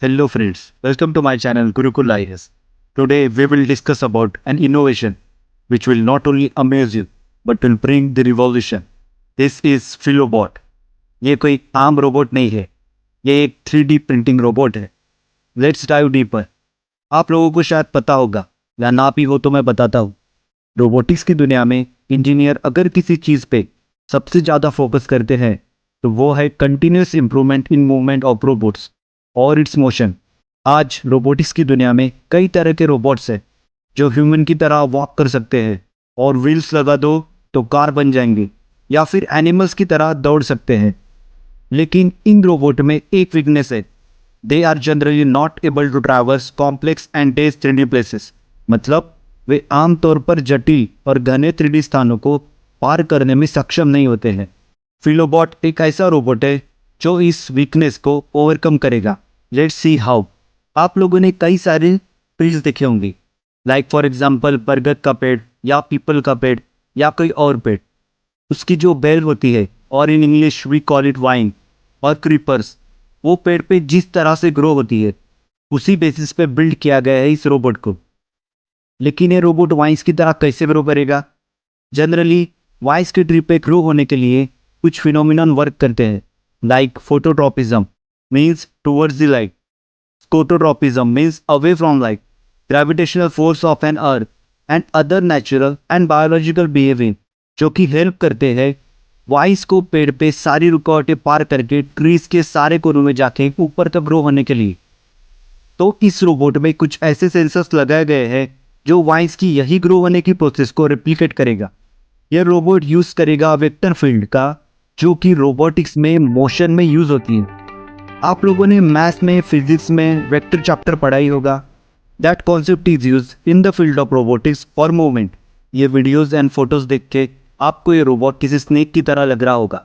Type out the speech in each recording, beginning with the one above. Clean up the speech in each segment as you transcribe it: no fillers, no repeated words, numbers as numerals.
Hello friends, welcome to my channel Gurukul IAS. Today we will discuss about an innovation which will not only amaze you but will bring the revolution. This is Philobot. ये कोई आम robot नहीं है, ये एक 3D printing robot है. Let's dive deeper. आप लोगों को शायद पता होगा या ना भी हो तो मैं बताता हूँ. रोबोटिक्स की दुनिया में इंजीनियर अगर किसी चीज़ पे सबसे ज़्यादा फोकस करते हैं तो वो है continuous improvement in movement of robots और इट्स मोशन. आज रोबोटिक्स की दुनिया में कई तरह के रोबोट्स हैं जो ह्यूमन की तरह वॉक कर सकते हैं और व्हील्स लगा दो तो कार बन जाएंगे या फिर एनिमल्स की तरह दौड़ सकते हैं. लेकिन इन रोबोट में एक वीकनेस है. They are generally not able to traverse complex and days 3D places. मतलब वे आमतौर पर जटिल और घने 3D स्थानों को पार करने में सक्षम नहीं होते हैं. फिलोबॉट एक ऐसा रोबोट है जो इस वीकनेस को ओवरकम करेगा. Let's see how. आप लोगों ने कई सारे ट्रीज देखे होंगे, लाइक फॉर एग्जांपल बरगद का पेड़ या पीपल का पेड़ या कोई और पेड़. उसकी जो बेल होती है और in English we call it vine और क्रीपर्स, वो पेड़ पे जिस तरह से ग्रो होती है उसी बेसिस पे बिल्ड किया गया है इस रोबोट को. लेकिन ये रोबोट वाइन्स की तरह कैसे ग्रो करेगा? जनरली वाइन्स के ट्री पे ग्रो होने के लिए कुछ फिनोमिनन वर्क करते हैं, like phototropism means towards the light, scototropism means away from light, gravitational force of an earth and other natural and biological behaviour जो कि हेल्प करते हैं वाइस को पेड़ पे सारी रुकावटें पार करके ट्रीज के सारे कोनों में जाके ऊपर तक ग्रो होने के लिए. तो इस रोबोट में कुछ ऐसे सेंसर्स लगाए गए हैं जो वाइस की यही ग्रो होने की प्रोसेस को रेप्लिकेट करेगा. यह रोबोट यूज करेगा वेक्टर फील्ड का जो कि रोबोटिक्स में मोशन में यूज होती है. आप लोगों ने मैथ्स में फिजिक्स में वेक्टर चैप्टर पढ़ा ही होगा. That concept is use in the field of robotics for movement. ये वीडियोस एंड फोटोज देख के आपको ये रोबोट किसी स्नेक की तरह लग रहा होगा.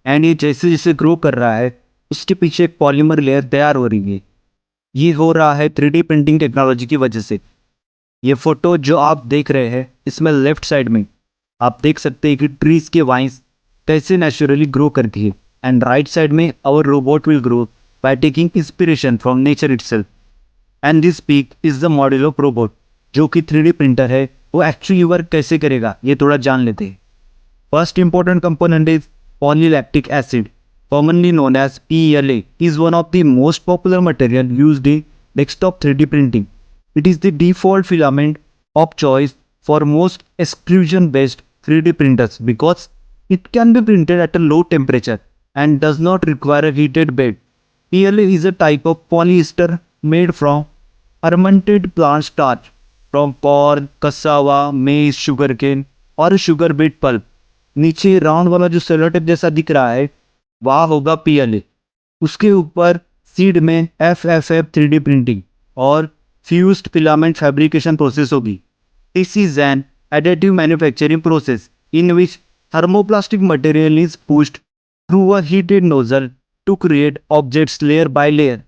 एंड ये जैसे जैसे ग्रो कर रहा है उसके पीछे एक पॉलीमर लेयर तैयार हो रही है. ये हो रहा है 3D प्रिंटिंग टेक्नोलॉजी की वजह से. ये फोटो जो आप देख रहे हैं इसमें लेफ्ट साइड में आप देख सकते हैं कि ट्रीज के वाइन्स कैसे नेचुरली ग्रो करती है. एंड राइट साइड में our robot will grow by taking inspiration from nature itself. And this pic is the model of robot जो कि 3D प्रिंटर है. वो एक्चुअली वर्क कैसे करेगा ये थोड़ा जान लेते हैं. First important component is polylactic acid, commonly known as PLA, is one of the most popular material used in desktop 3D printing. It is the default filament of choice for most extrusion-based 3D printers because it can be printed at a low temperature and does not require a heated bed. PLA is a type of polyester made from fermented plant starch from corn, cassava, maize, sugarcane और sugar beet pulp. नीचे round वाला जो sellotape जैसा दिख रहा है वह होगा PLA. उसके ऊपर सीड में FFF 3D प्रिंटिंग और फ्यूज्ड फिलामेंट फैब्रिकेशन प्रोसेस होगी. This is an additive manufacturing process in which thermoplastic material is pushed through a heated nozzle to create objects layer by layer.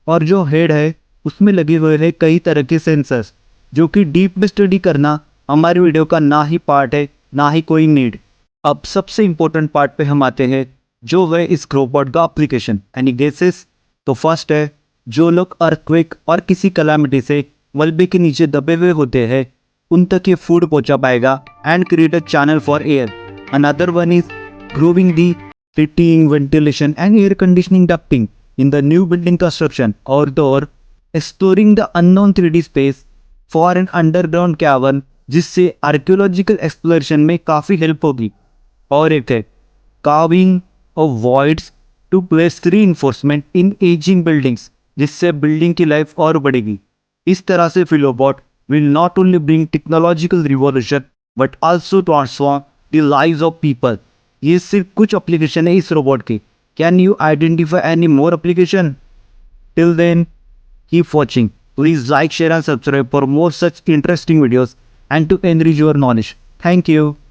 और जो head है उसमें लगे हुए हैं कई तरह के सेंसर्स जो कि डीप में स्टडी करना हमारी वीडियो का ना ही पार्ट है ना ही कोई नीड. अब सबसे इंपॉर्टेंट पार्ट पे हम आते हैं जो है इस रोबोट का एप्लीकेशन. Any guesses? तो फर्स्ट है जो लोग अर्थक्वेक और किसी कलामिटी से मलबे के नीचे दबे हुए होते हैं उन तक ये फूड पहुंचा पाएगा and create a channel for air. Another one is growing the fitting ventilation and air conditioning ducting in the new building construction और exploring the unknown 3D space for an underground cavern जिससे archaeological exploration में काफ़ी help होगी. और एक है carving of voids to place reinforcement in aging buildings जिससे building की लाइफ और बढ़ेगी. इस तरह से फिलोबॉट will not only bring technological revolution but also transform the lives of people. ये सिर्फ कुछ एप्लीकेशन है इस रोबोट की. Can you identify any more application? Till then, keep watching. Please like, share and subscribe for more such interesting videos and to enrich your knowledge. Thank you.